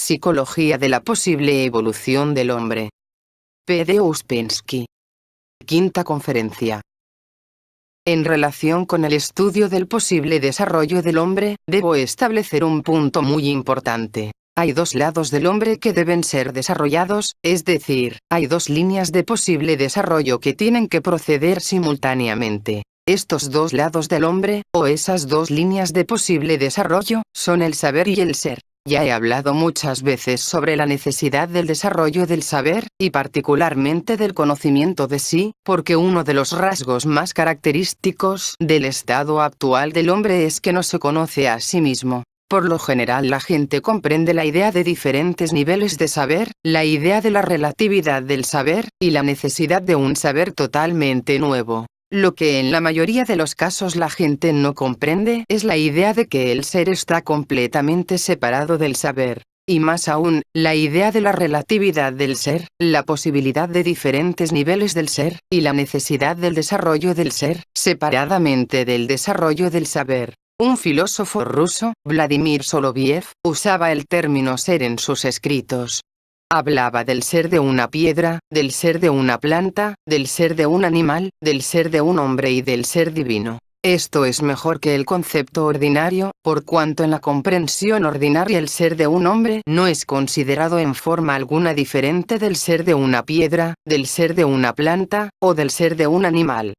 Psicología de la posible evolución del hombre. P. D. Ouspensky. Quinta conferencia. En relación con el estudio del posible desarrollo del hombre, debo establecer un punto muy importante. Hay dos lados del hombre que deben ser desarrollados, es decir, hay dos líneas de posible desarrollo que tienen que proceder simultáneamente. Estos dos lados del hombre, o esas dos líneas de posible desarrollo, son el saber y el ser. Ya he hablado muchas veces sobre la necesidad del desarrollo del saber, y particularmente del conocimiento de sí, porque uno de los rasgos más característicos del estado actual del hombre es que no se conoce a sí mismo. Por lo general la gente comprende la idea de diferentes niveles de saber, la idea de la relatividad del saber, y la necesidad de un saber totalmente nuevo. Lo que en la mayoría de los casos la gente no comprende es la idea de que el ser está completamente separado del saber. Y más aún, la idea de la relatividad del ser, la posibilidad de diferentes niveles del ser, y la necesidad del desarrollo del ser, separadamente del desarrollo del saber. Un filósofo ruso, Vladimir Soloviev, usaba el término ser en sus escritos. Hablaba del ser de una piedra, del ser de una planta, del ser de un animal, del ser de un hombre y del ser divino. Esto es mejor que el concepto ordinario, por cuanto en la comprensión ordinaria el ser de un hombre no es considerado en forma alguna diferente del ser de una piedra, del ser de una planta, o del ser de un animal.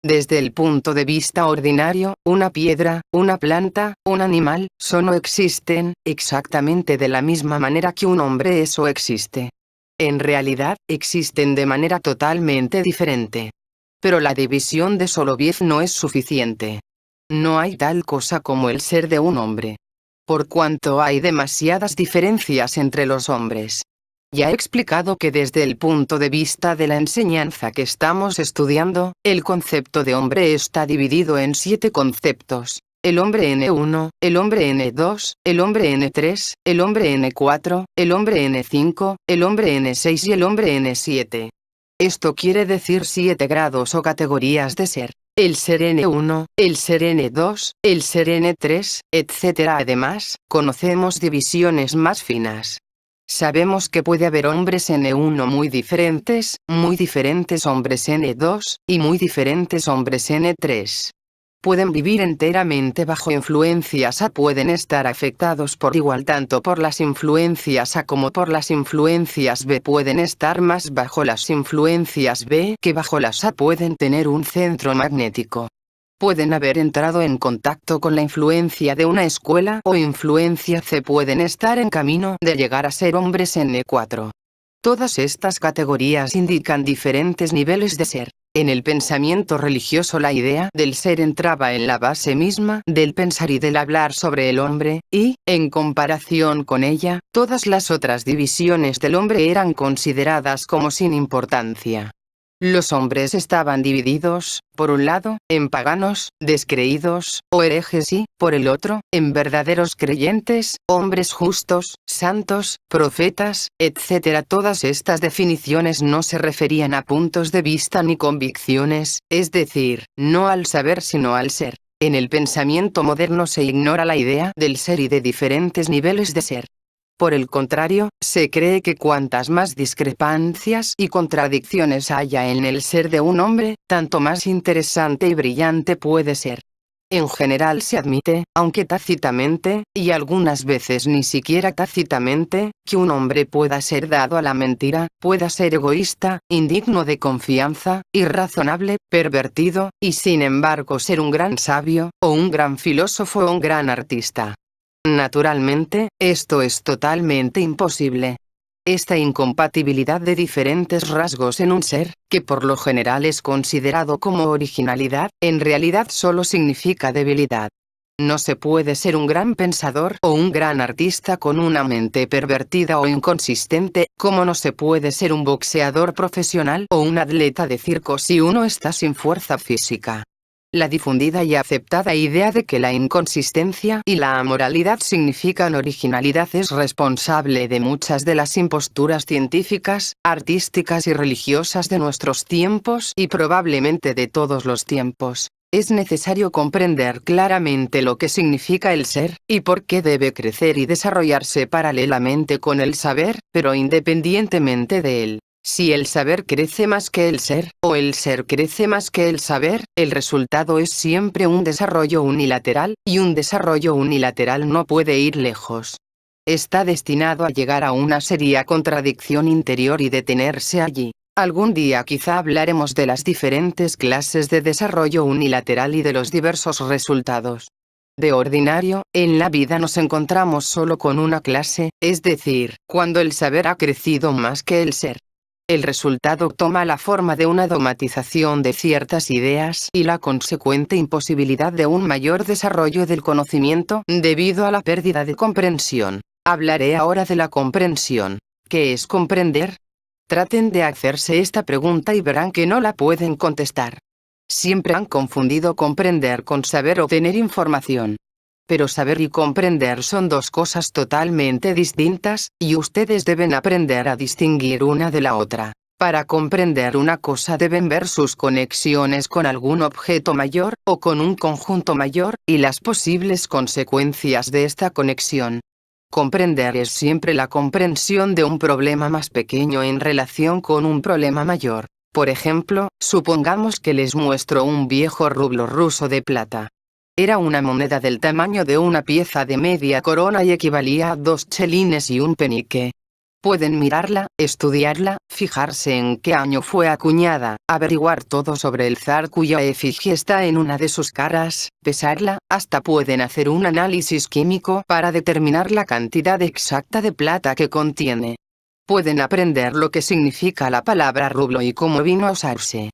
Desde el punto de vista ordinario, una piedra, una planta, un animal, son o existen, exactamente de la misma manera que un hombre es o existe. En realidad, existen de manera totalmente diferente. Pero la división de Soloviev no es suficiente. No hay tal cosa como el ser de un hombre. Por cuanto hay demasiadas diferencias entre los hombres. Ya he explicado que desde el punto de vista de la enseñanza que estamos estudiando, el concepto de hombre está dividido en 7 conceptos. El hombre N1, el hombre N2, el hombre N3, el hombre N4, el hombre N5, el hombre N6 y el hombre N7. Esto quiere decir 7 grados o categorías de ser. El ser N1, el ser N2, el ser N3, etc. Además, conocemos divisiones más finas. Sabemos que puede haber hombres N1 muy diferentes hombres N2, y muy diferentes hombres N3. Pueden vivir enteramente bajo influencias A, pueden estar afectados por igual tanto por las influencias A como por las influencias B, pueden estar más bajo las influencias B que bajo las A, pueden tener un centro magnético. Pueden haber entrado en contacto con la influencia de una escuela o influencia C, pueden estar en camino de llegar a ser hombres N4. Todas estas categorías indican diferentes niveles de ser. En el pensamiento religioso la idea del ser entraba en la base misma del pensar y del hablar sobre el hombre, y, en comparación con ella, todas las otras divisiones del hombre eran consideradas como sin importancia. Los hombres estaban divididos, por un lado, en paganos, descreídos, o herejes y, por el otro, en verdaderos creyentes, hombres justos, santos, profetas, etc. Todas estas definiciones no se referían a puntos de vista ni convicciones, es decir, no al saber sino al ser. En el pensamiento moderno se ignora la idea del ser y de diferentes niveles de ser. Por el contrario, se cree que cuantas más discrepancias y contradicciones haya en el ser de un hombre, tanto más interesante y brillante puede ser. En general se admite, aunque tácitamente, y algunas veces ni siquiera tácitamente, que un hombre pueda ser dado a la mentira, pueda ser egoísta, indigno de confianza, irrazonable, pervertido, y sin embargo ser un gran sabio, o un gran filósofo o un gran artista. Naturalmente, esto es totalmente imposible. Esta incompatibilidad de diferentes rasgos en un ser, que por lo general es considerado como originalidad, en realidad solo significa debilidad. No se puede ser un gran pensador o un gran artista con una mente pervertida o inconsistente, como no se puede ser un boxeador profesional o un atleta de circo si uno está sin fuerza física. La difundida y aceptada idea de que la inconsistencia y la amoralidad significan originalidad es responsable de muchas de las imposturas científicas, artísticas y religiosas de nuestros tiempos y probablemente de todos los tiempos. Es necesario comprender claramente lo que significa el ser, y por qué debe crecer y desarrollarse paralelamente con el saber, pero independientemente de él. Si el saber crece más que el ser, o el ser crece más que el saber, el resultado es siempre un desarrollo unilateral, y un desarrollo unilateral no puede ir lejos. Está destinado a llegar a una seria contradicción interior y detenerse allí. Algún día quizá hablaremos de las diferentes clases de desarrollo unilateral y de los diversos resultados. De ordinario, en la vida nos encontramos solo con una clase, es decir, cuando el saber ha crecido más que el ser. El resultado toma la forma de una dogmatización de ciertas ideas y la consecuente imposibilidad de un mayor desarrollo del conocimiento debido a la pérdida de comprensión. Hablaré ahora de la comprensión. ¿Qué es comprender? Traten de hacerse esta pregunta y verán que no la pueden contestar. Siempre han confundido comprender con saber o tener información. Pero saber y comprender son dos cosas totalmente distintas, y ustedes deben aprender a distinguir una de la otra. Para comprender una cosa deben ver sus conexiones con algún objeto mayor, o con un conjunto mayor, y las posibles consecuencias de esta conexión. Comprender es siempre la comprensión de un problema más pequeño en relación con un problema mayor. Por ejemplo, supongamos que les muestro un viejo rublo ruso de plata. Era una moneda del tamaño de una pieza de media corona y equivalía a 2 chelines y un penique. Pueden mirarla, estudiarla, fijarse en qué año fue acuñada, averiguar todo sobre el zar cuya efigie está en una de sus caras, pesarla, hasta pueden hacer un análisis químico para determinar la cantidad exacta de plata que contiene. Pueden aprender lo que significa la palabra rublo y cómo vino a usarse.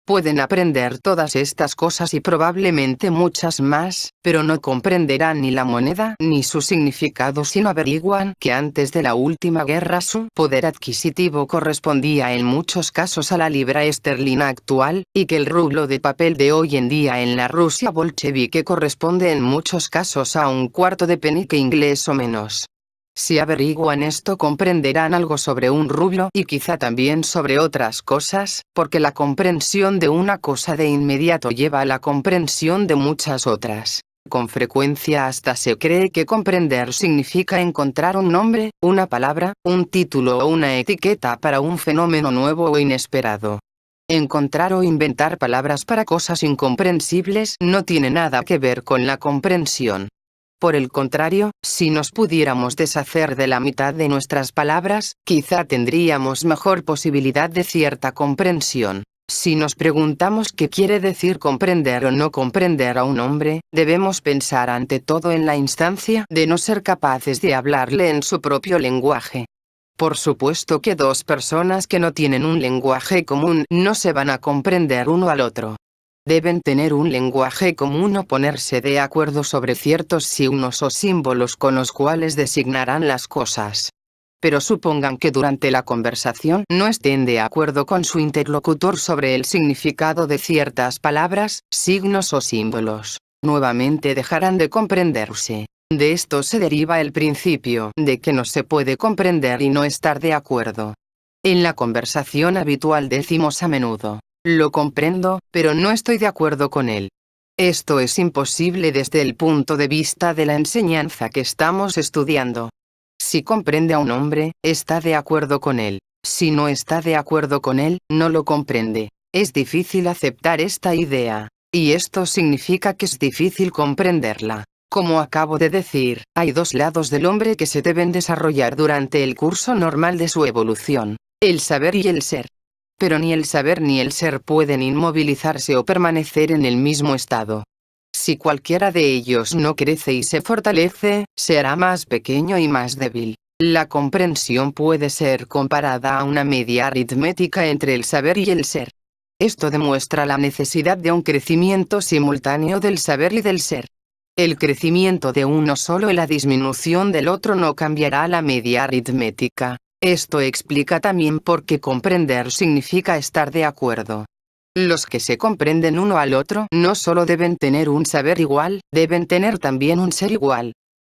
Pueden aprender todas estas cosas y probablemente muchas más, pero no comprenderán ni la moneda ni su significado si no averiguan que antes de la última guerra su poder adquisitivo correspondía en muchos casos a la libra esterlina actual, y que el rublo de papel de hoy en día en la Rusia bolchevique corresponde en muchos casos a un cuarto de penique inglés o menos. Si averiguan esto comprenderán algo sobre un rublo y quizá también sobre otras cosas, porque la comprensión de una cosa de inmediato lleva a la comprensión de muchas otras. Con frecuencia hasta se cree que comprender significa encontrar un nombre, una palabra, un título o una etiqueta para un fenómeno nuevo o inesperado. Encontrar o inventar palabras para cosas incomprensibles no tiene nada que ver con la comprensión. Por el contrario, si nos pudiéramos deshacer de la mitad de nuestras palabras, quizá tendríamos mejor posibilidad de cierta comprensión. Si nos preguntamos qué quiere decir comprender o no comprender a un hombre, debemos pensar ante todo en la instancia de no ser capaces de hablarle en su propio lenguaje. Por supuesto que dos personas que no tienen un lenguaje común no se van a comprender uno al otro. Deben tener un lenguaje común o ponerse de acuerdo sobre ciertos signos o símbolos con los cuales designarán las cosas. Pero supongan que durante la conversación no estén de acuerdo con su interlocutor sobre el significado de ciertas palabras, signos o símbolos. Nuevamente dejarán de comprenderse. De esto se deriva el principio de que no se puede comprender y no estar de acuerdo. En la conversación habitual decimos a menudo: lo comprendo, pero no estoy de acuerdo con él. Esto es imposible desde el punto de vista de la enseñanza que estamos estudiando. Si comprende a un hombre, está de acuerdo con él. Si no está de acuerdo con él, no lo comprende. Es difícil aceptar esta idea. Y esto significa que es difícil comprenderla. Como acabo de decir, hay dos lados del hombre que se deben desarrollar durante el curso normal de su evolución: el saber y el ser. Pero ni el saber ni el ser pueden inmovilizarse o permanecer en el mismo estado. Si cualquiera de ellos no crece y se fortalece, se hará más pequeño y más débil. La comprensión puede ser comparada a una media aritmética entre el saber y el ser. Esto demuestra la necesidad de un crecimiento simultáneo del saber y del ser. El crecimiento de uno solo y la disminución del otro no cambiará la media aritmética. Esto explica también por qué comprender significa estar de acuerdo. Los que se comprenden uno al otro no solo deben tener un saber igual, deben tener también un ser igual.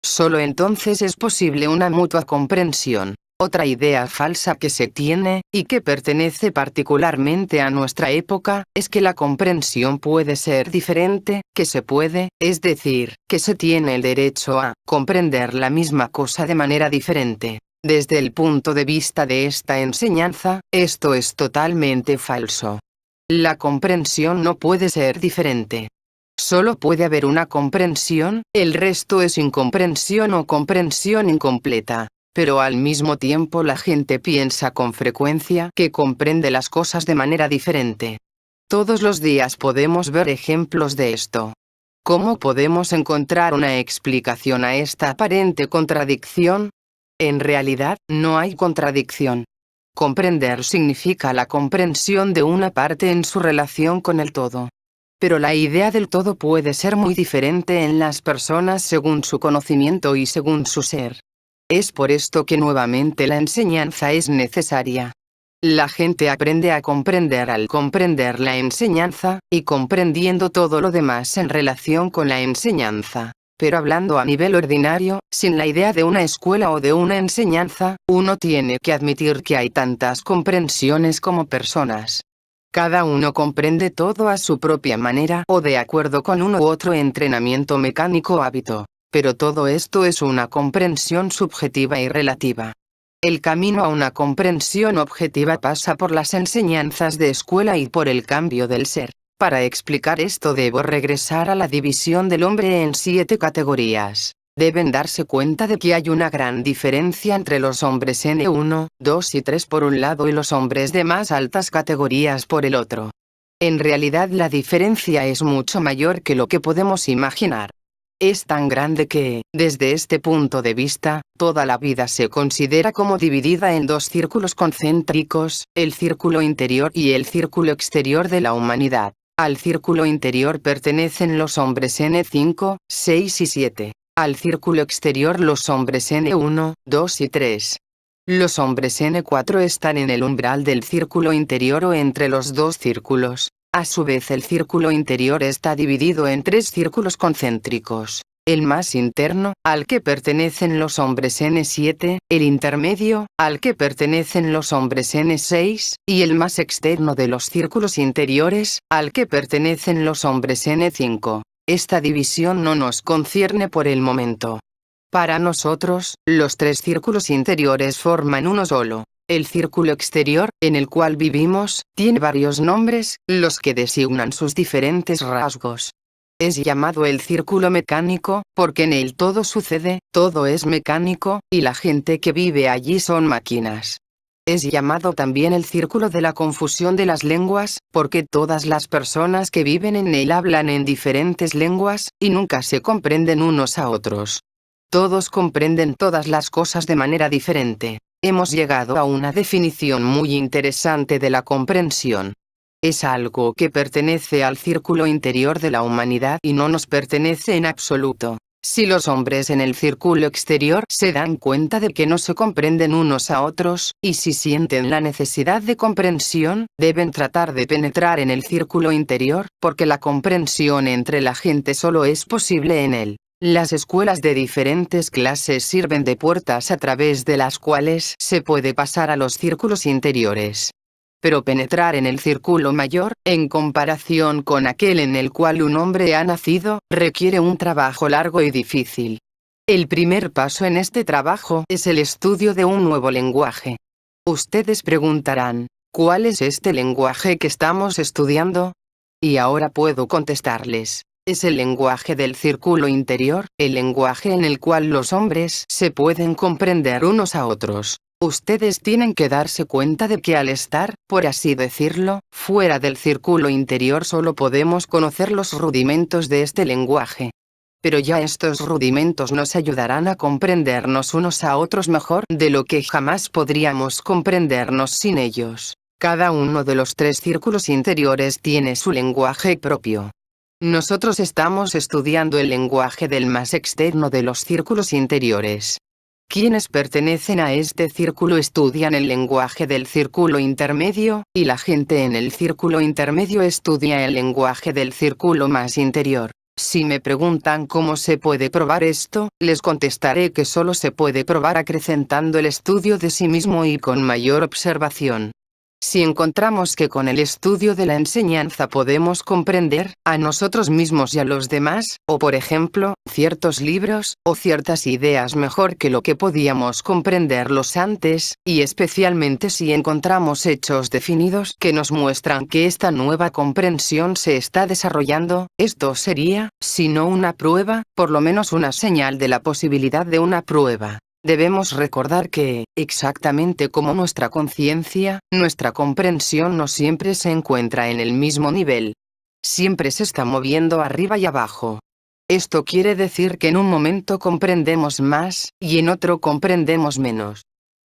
Solo entonces es posible una mutua comprensión. Otra idea falsa que se tiene, y que pertenece particularmente a nuestra época, es que la comprensión puede ser diferente, que se puede, es decir, que se tiene el derecho a comprender la misma cosa de manera diferente. Desde el punto de vista de esta enseñanza, esto es totalmente falso. La comprensión no puede ser diferente. Solo puede haber una comprensión, el resto es incomprensión o comprensión incompleta. Pero al mismo tiempo la gente piensa con frecuencia que comprende las cosas de manera diferente. Todos los días podemos ver ejemplos de esto. ¿Cómo podemos encontrar una explicación a esta aparente contradicción? En realidad, no hay contradicción. Comprender significa la comprensión de una parte en su relación con el todo. Pero la idea del todo puede ser muy diferente en las personas según su conocimiento y según su ser. Es por esto que nuevamente la enseñanza es necesaria. La gente aprende a comprender al comprender la enseñanza, y comprendiendo todo lo demás en relación con la enseñanza. Pero hablando a nivel ordinario, sin la idea de una escuela o de una enseñanza, uno tiene que admitir que hay tantas comprensiones como personas. Cada uno comprende todo a su propia manera o de acuerdo con uno u otro entrenamiento mecánico o hábito. Pero todo esto es una comprensión subjetiva y relativa. El camino a una comprensión objetiva pasa por las enseñanzas de escuela y por el cambio del ser. Para explicar esto debo regresar a la división del hombre en 7 categorías. Deben darse cuenta de que hay una gran diferencia entre los hombres N1, 2 y 3 por un lado y los hombres de más altas categorías por el otro. En realidad la diferencia es mucho mayor que lo que podemos imaginar. Es tan grande que, desde este punto de vista, toda la vida se considera como dividida en 2 círculos concéntricos, el círculo interior y el círculo exterior de la humanidad. Al círculo interior pertenecen los hombres N5, 6 y 7. Al círculo exterior los hombres N1, 2 y 3. Los hombres N4 están en el umbral del círculo interior o entre los 2 círculos. A su vez el círculo interior está dividido en 3 círculos concéntricos. El más interno, al que pertenecen los hombres N7, el intermedio, al que pertenecen los hombres N6, y el más externo de los círculos interiores, al que pertenecen los hombres N5. Esta división no nos concierne por el momento. Para nosotros, los 3 círculos interiores forman uno solo. El círculo exterior, en el cual vivimos, tiene varios nombres, los que designan sus diferentes rasgos. Es llamado el círculo mecánico, porque en él todo sucede, todo es mecánico, y la gente que vive allí son máquinas. Es llamado también el círculo de la confusión de las lenguas, porque todas las personas que viven en él hablan en diferentes lenguas, y nunca se comprenden unos a otros. Todos comprenden todas las cosas de manera diferente. Hemos llegado a una definición muy interesante de la comprensión. Es algo que pertenece al círculo interior de la humanidad y no nos pertenece en absoluto. Si los hombres en el círculo exterior se dan cuenta de que no se comprenden unos a otros, y si sienten la necesidad de comprensión, deben tratar de penetrar en el círculo interior, porque la comprensión entre la gente solo es posible en él. Las escuelas de diferentes clases sirven de puertas a través de las cuales se puede pasar a los círculos interiores. Pero penetrar en el círculo mayor, en comparación con aquel en el cual un hombre ha nacido, requiere un trabajo largo y difícil. El primer paso en este trabajo es el estudio de un nuevo lenguaje. Ustedes preguntarán, ¿cuál es este lenguaje que estamos estudiando? Y ahora puedo contestarles. Es el lenguaje del círculo interior, el lenguaje en el cual los hombres se pueden comprender unos a otros. Ustedes tienen que darse cuenta de que al estar, por así decirlo, fuera del círculo interior solo podemos conocer los rudimentos de este lenguaje. Pero ya estos rudimentos nos ayudarán a comprendernos unos a otros mejor de lo que jamás podríamos comprendernos sin ellos. Cada uno de los 3 círculos interiores tiene su lenguaje propio. Nosotros estamos estudiando el lenguaje del más externo de los círculos interiores. Quienes pertenecen a este círculo estudian el lenguaje del círculo intermedio, y la gente en el círculo intermedio estudia el lenguaje del círculo más interior. Si me preguntan cómo se puede probar esto, les contestaré que solo se puede probar acrecentando el estudio de sí mismo y con mayor observación. Si encontramos que con el estudio de la enseñanza podemos comprender a nosotros mismos y a los demás, o por ejemplo, ciertos libros, o ciertas ideas mejor que lo que podíamos comprenderlos antes, y especialmente si encontramos hechos definidos que nos muestran que esta nueva comprensión se está desarrollando, esto sería, si no una prueba, por lo menos una señal de la posibilidad de una prueba. Debemos recordar que, exactamente como nuestra conciencia, nuestra comprensión no siempre se encuentra en el mismo nivel. Siempre se está moviendo arriba y abajo. Esto quiere decir que en un momento comprendemos más, y en otro comprendemos menos.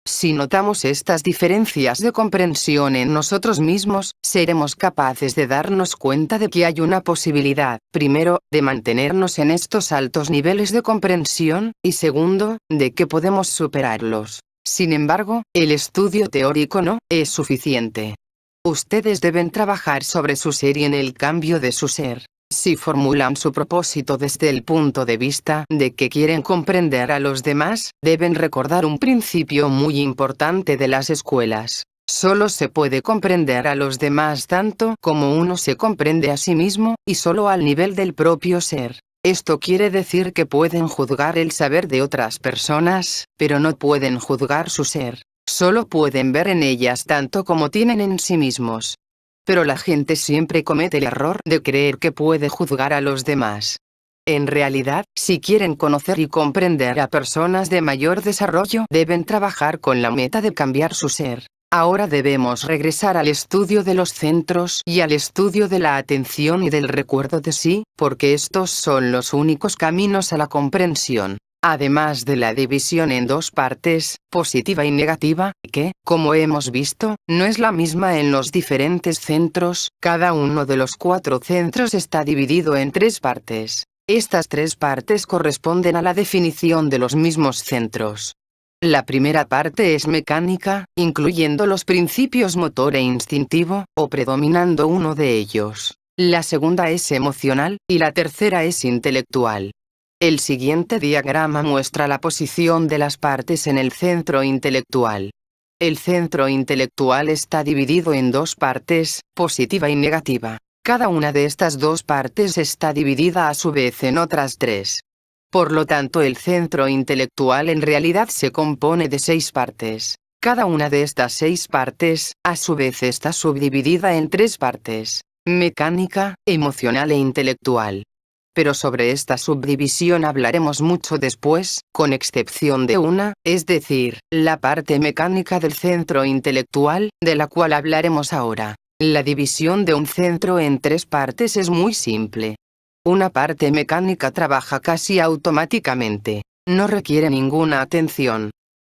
Si notamos estas diferencias de comprensión en nosotros mismos, seremos capaces de darnos cuenta de que hay una posibilidad, primero, de mantenernos en estos altos niveles de comprensión, y segundo, de que podemos superarlos. Sin embargo, el estudio teórico no es suficiente. Ustedes deben trabajar sobre su ser y en el cambio de su ser. Si formulan su propósito desde el punto de vista de que quieren comprender a los demás, deben recordar un principio muy importante de las escuelas. Solo se puede comprender a los demás tanto como uno se comprende a sí mismo, y solo al nivel del propio ser. Esto quiere decir que pueden juzgar el saber de otras personas, pero no pueden juzgar su ser. Solo pueden ver en ellas tanto como tienen en sí mismos. Pero la gente siempre comete el error de creer que puede juzgar a los demás. En realidad, si quieren conocer y comprender a personas de mayor desarrollo, deben trabajar con la meta de cambiar su ser. Ahora debemos regresar al estudio de los centros y al estudio de la atención y del recuerdo de sí, porque estos son los únicos caminos a la comprensión. Además de la división en dos partes, positiva y negativa, que, como hemos visto, no es la misma en los diferentes centros, cada uno de los 4 centros está dividido en 3 partes. Estas 3 partes corresponden a la definición de los mismos centros. La primera parte es mecánica, incluyendo los principios motor e instintivo, o predominando uno de ellos. La segunda es emocional, y la tercera es intelectual. El siguiente diagrama muestra la posición de las partes en el centro intelectual. El centro intelectual está dividido en 2 partes, positiva y negativa. Cada una de estas 2 partes está dividida a su vez en otras 3. Por lo tanto, el centro intelectual en realidad se compone de 6 partes. Cada una de estas 6 partes, a su vez está subdividida en 3 partes: mecánica, emocional e intelectual. Pero sobre esta subdivisión hablaremos mucho después, con excepción de una, es decir, la parte mecánica del centro intelectual, de la cual hablaremos ahora. La división de un centro en 3 partes es muy simple. Una parte mecánica trabaja casi automáticamente. No requiere ninguna atención.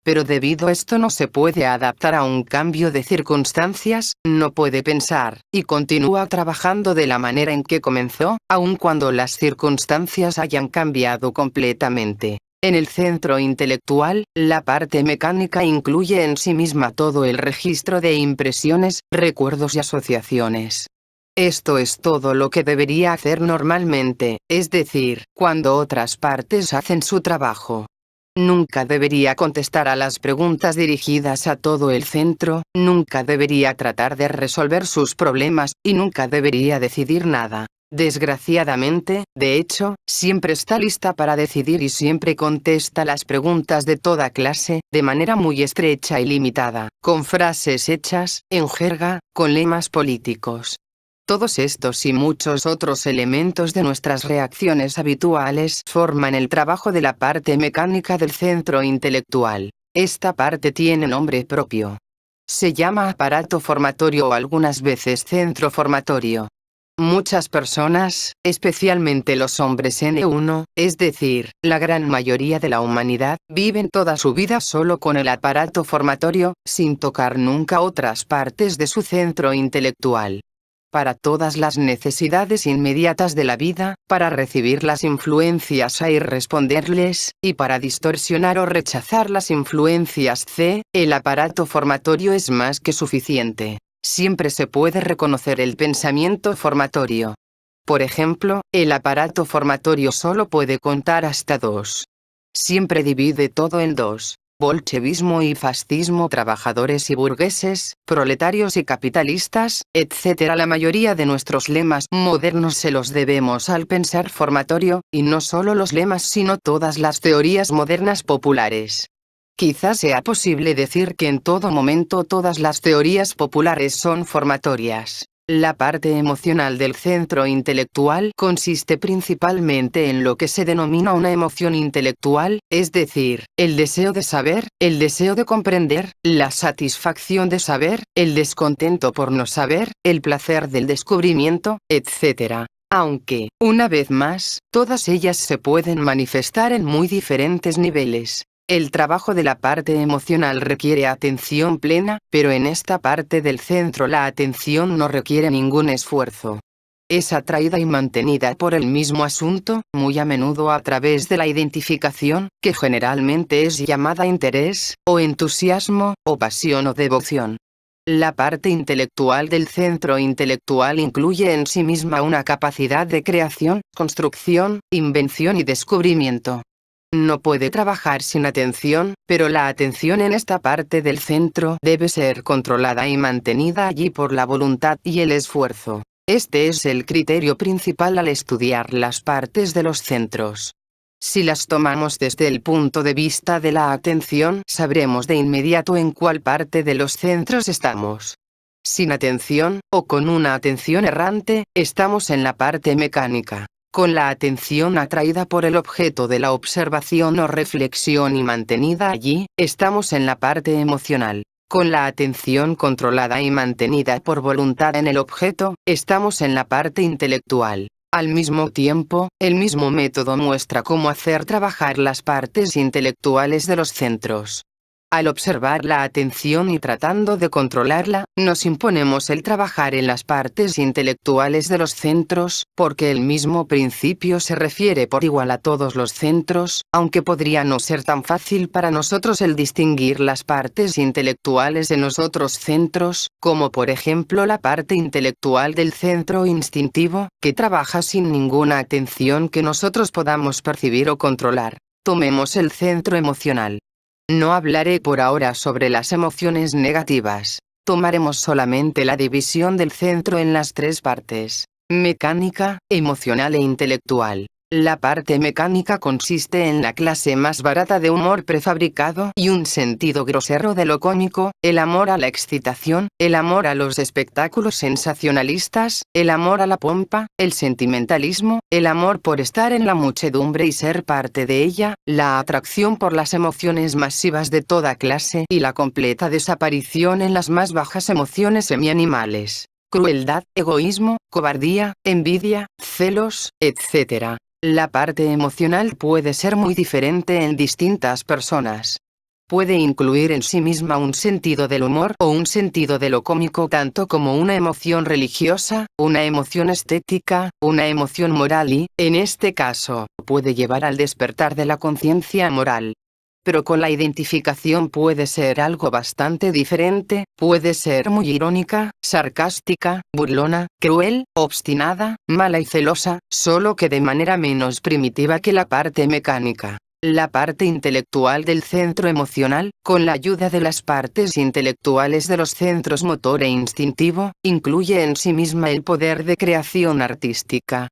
Pero debido a esto no se puede adaptar a un cambio de circunstancias, no puede pensar, y continúa trabajando de la manera en que comenzó, aun cuando las circunstancias hayan cambiado completamente. En el centro intelectual, la parte mecánica incluye en sí misma todo el registro de impresiones, recuerdos y asociaciones. Esto es todo lo que debería hacer normalmente, es decir, cuando otras partes hacen su trabajo. Nunca debería contestar a las preguntas dirigidas a todo el centro, nunca debería tratar de resolver sus problemas, y nunca debería decidir nada. Desgraciadamente, de hecho, siempre está lista para decidir y siempre contesta las preguntas de toda clase, de manera muy estrecha y limitada, con frases hechas, en jerga, con lemas políticos. Todos estos y muchos otros elementos de nuestras reacciones habituales forman el trabajo de la parte mecánica del centro intelectual. Esta parte tiene nombre propio. Se llama aparato formatorio o algunas veces centro formatorio. Muchas personas, especialmente los hombres N1, es decir, la gran mayoría de la humanidad, viven toda su vida solo con el aparato formatorio, sin tocar nunca otras partes de su centro intelectual. Para todas las necesidades inmediatas de la vida, para recibir las influencias A y responderles, y para distorsionar o rechazar las influencias C, el aparato formatorio es más que suficiente. Siempre se puede reconocer el pensamiento formatorio. Por ejemplo, el aparato formatorio solo puede contar hasta 2. Siempre divide todo en 2. Bolchevismo y fascismo, trabajadores y burgueses, proletarios y capitalistas, etc. La mayoría de nuestros lemas modernos se los debemos al pensar formatorio, y no solo los lemas sino todas las teorías modernas populares. Quizás sea posible decir que en todo momento todas las teorías populares son formatorias. La parte emocional del centro intelectual consiste principalmente en lo que se denomina una emoción intelectual, es decir, el deseo de saber, el deseo de comprender, la satisfacción de saber, el descontento por no saber, el placer del descubrimiento, etc. Aunque, una vez más, todas ellas se pueden manifestar en muy diferentes niveles. El trabajo de la parte emocional requiere atención plena, pero en esta parte del centro la atención no requiere ningún esfuerzo. Es atraída y mantenida por el mismo asunto, muy a menudo a través de la identificación, que generalmente es llamada interés, o entusiasmo, o pasión o devoción. La parte intelectual del centro intelectual incluye en sí misma una capacidad de creación, construcción, invención y descubrimiento. No puede trabajar sin atención, pero la atención en esta parte del centro debe ser controlada y mantenida allí por la voluntad y el esfuerzo. Este es el criterio principal al estudiar las partes de los centros. Si las tomamos desde el punto de vista de la atención, sabremos de inmediato en cuál parte de los centros estamos. Sin atención, o con una atención errante, estamos en la parte mecánica. Con la atención atraída por el objeto de la observación o reflexión y mantenida allí, estamos en la parte emocional. Con la atención controlada y mantenida por voluntad en el objeto, estamos en la parte intelectual. Al mismo tiempo, el mismo método muestra cómo hacer trabajar las partes intelectuales de los centros. Al observar la atención y tratando de controlarla, nos imponemos el trabajar en las partes intelectuales de los centros, porque el mismo principio se refiere por igual a todos los centros, aunque podría no ser tan fácil para nosotros el distinguir las partes intelectuales en los otros centros, como por ejemplo la parte intelectual del centro instintivo, que trabaja sin ninguna atención que nosotros podamos percibir o controlar. Tomemos el centro emocional. No hablaré por ahora sobre las emociones negativas. Tomaremos solamente la división del centro en las 3 partes: mecánica, emocional e intelectual. La parte mecánica consiste en la clase más barata de humor prefabricado y un sentido grosero de lo cómico, el amor a la excitación, el amor a los espectáculos sensacionalistas, el amor a la pompa, el sentimentalismo, el amor por estar en la muchedumbre y ser parte de ella, la atracción por las emociones masivas de toda clase y la completa desaparición en las más bajas emociones semianimales: crueldad, egoísmo, cobardía, envidia, celos, etc. La parte emocional puede ser muy diferente en distintas personas. Puede incluir en sí misma un sentido del humor o un sentido de lo cómico, tanto como una emoción religiosa, una emoción estética, una emoción moral y, en este caso, puede llevar al despertar de la conciencia moral. Pero con la identificación puede ser algo bastante diferente, puede ser muy irónica, sarcástica, burlona, cruel, obstinada, mala y celosa, solo que de manera menos primitiva que la parte mecánica. La parte intelectual del centro emocional, con la ayuda de las partes intelectuales de los centros motor e instintivo, incluye en sí misma el poder de creación artística.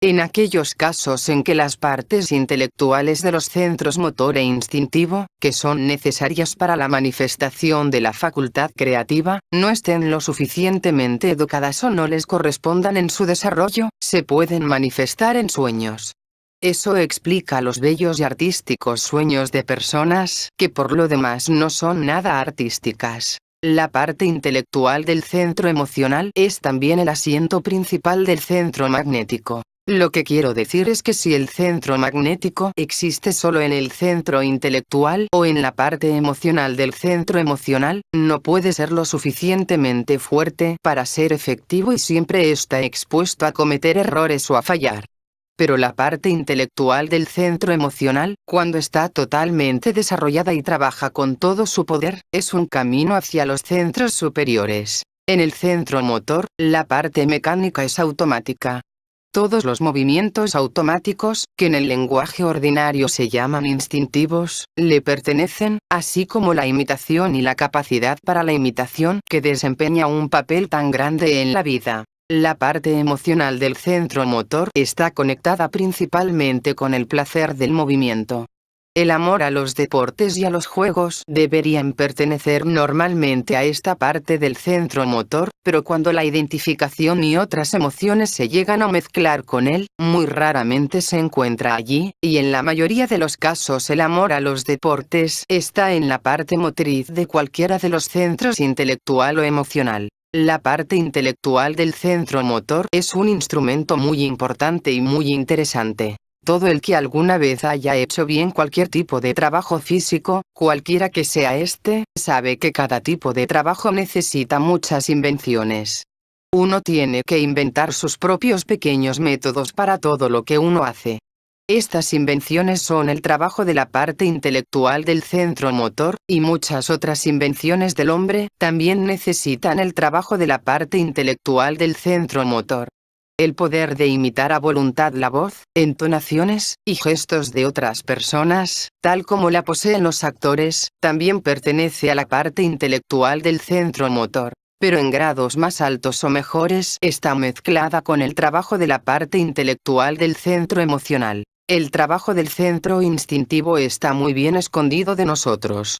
En aquellos casos en que las partes intelectuales de los centros motor e instintivo, que son necesarias para la manifestación de la facultad creativa, no estén lo suficientemente educadas o no les correspondan en su desarrollo, se pueden manifestar en sueños. Eso explica los bellos y artísticos sueños de personas que por lo demás no son nada artísticas. La parte intelectual del centro emocional es también el asiento principal del centro magnético. Lo que quiero decir es que si el centro magnético existe solo en el centro intelectual o en la parte emocional del centro emocional, no puede ser lo suficientemente fuerte para ser efectivo y siempre está expuesto a cometer errores o a fallar. Pero la parte intelectual del centro emocional, cuando está totalmente desarrollada y trabaja con todo su poder, es un camino hacia los centros superiores. En el centro motor, la parte mecánica es automática. Todos los movimientos automáticos, que en el lenguaje ordinario se llaman instintivos, le pertenecen, así como la imitación y la capacidad para la imitación, que desempeña un papel tan grande en la vida. La parte emocional del centro motor está conectada principalmente con el placer del movimiento. El amor a los deportes y a los juegos deberían pertenecer normalmente a esta parte del centro motor, pero cuando la identificación y otras emociones se llegan a mezclar con él, muy raramente se encuentra allí, y en la mayoría de los casos el amor a los deportes está en la parte motriz de cualquiera de los centros intelectual o emocional. La parte intelectual del centro motor es un instrumento muy importante y muy interesante. Todo el que alguna vez haya hecho bien cualquier tipo de trabajo físico, cualquiera que sea este, sabe que cada tipo de trabajo necesita muchas invenciones. Uno tiene que inventar sus propios pequeños métodos para todo lo que uno hace. Estas invenciones son el trabajo de la parte intelectual del centro motor, y muchas otras invenciones del hombre también necesitan el trabajo de la parte intelectual del centro motor. El poder de imitar a voluntad la voz, entonaciones y gestos de otras personas, tal como la poseen los actores, también pertenece a la parte intelectual del centro motor, pero en grados más altos o mejores está mezclada con el trabajo de la parte intelectual del centro emocional. El trabajo del centro instintivo está muy bien escondido de nosotros.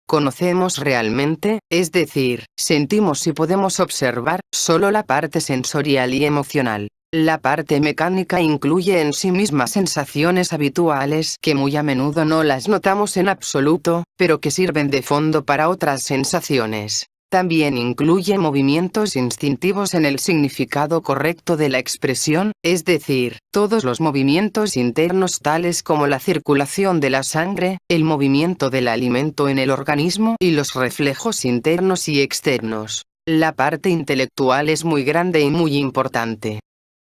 Conocemos realmente, es decir, sentimos y podemos observar, solo la parte sensorial y emocional. La parte mecánica incluye en sí misma sensaciones habituales que muy a menudo no las notamos en absoluto, pero que sirven de fondo para otras sensaciones. También incluye movimientos instintivos en el significado correcto de la expresión, es decir, todos los movimientos internos tales como la circulación de la sangre, el movimiento del alimento en el organismo y los reflejos internos y externos. La parte intelectual es muy grande y muy importante.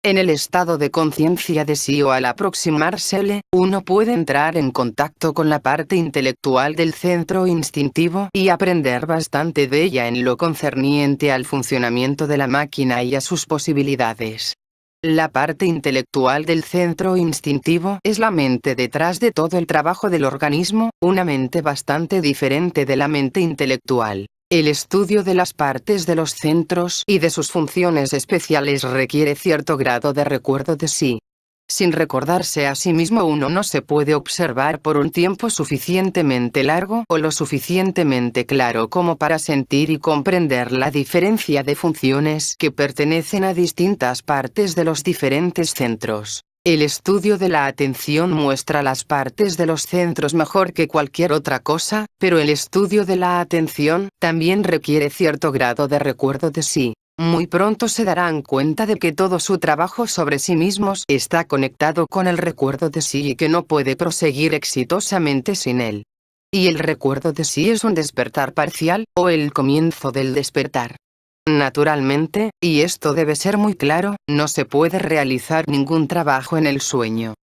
En el estado de conciencia de sí o al aproximársele, uno puede entrar en contacto con la parte intelectual del centro instintivo y aprender bastante de ella en lo concerniente al funcionamiento de la máquina y a sus posibilidades. La parte intelectual del centro instintivo es la mente detrás de todo el trabajo del organismo, una mente bastante diferente de la mente intelectual. El estudio de las partes de los centros y de sus funciones especiales requiere cierto grado de recuerdo de sí. Sin recordarse a sí mismo uno no se puede observar por un tiempo suficientemente largo o lo suficientemente claro como para sentir y comprender la diferencia de funciones que pertenecen a distintas partes de los diferentes centros. El estudio de la atención muestra las partes de los centros mejor que cualquier otra cosa, pero el estudio de la atención también requiere cierto grado de recuerdo de sí. Muy pronto se darán cuenta de que todo su trabajo sobre sí mismos está conectado con el recuerdo de sí y que no puede proseguir exitosamente sin él. Y el recuerdo de sí es un despertar parcial, o el comienzo del despertar. Naturalmente, y esto debe ser muy claro, no se puede realizar ningún trabajo en el sueño.